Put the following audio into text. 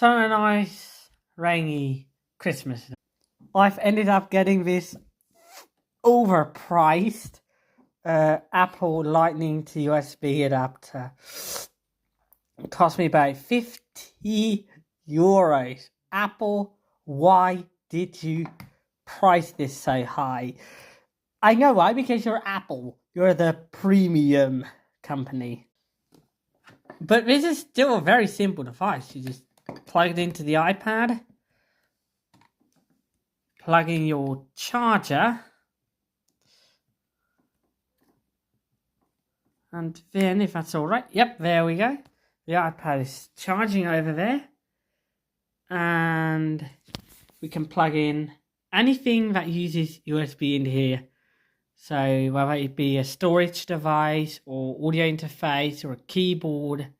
It's on a nice rainy Christmas. I've ended up getting this overpriced Apple Lightning to USB adapter. It cost me about €50. Apple, why did you price this so high? I know why, because you're Apple. You're the premium company. But this is still a very simple device. You just plug it into the iPad, plug in your charger, and then, if that's all right, yep, there we go. The iPad is charging over there, and we can plug in anything that uses USB into here. So whether it be a storage device or audio interface or a keyboard,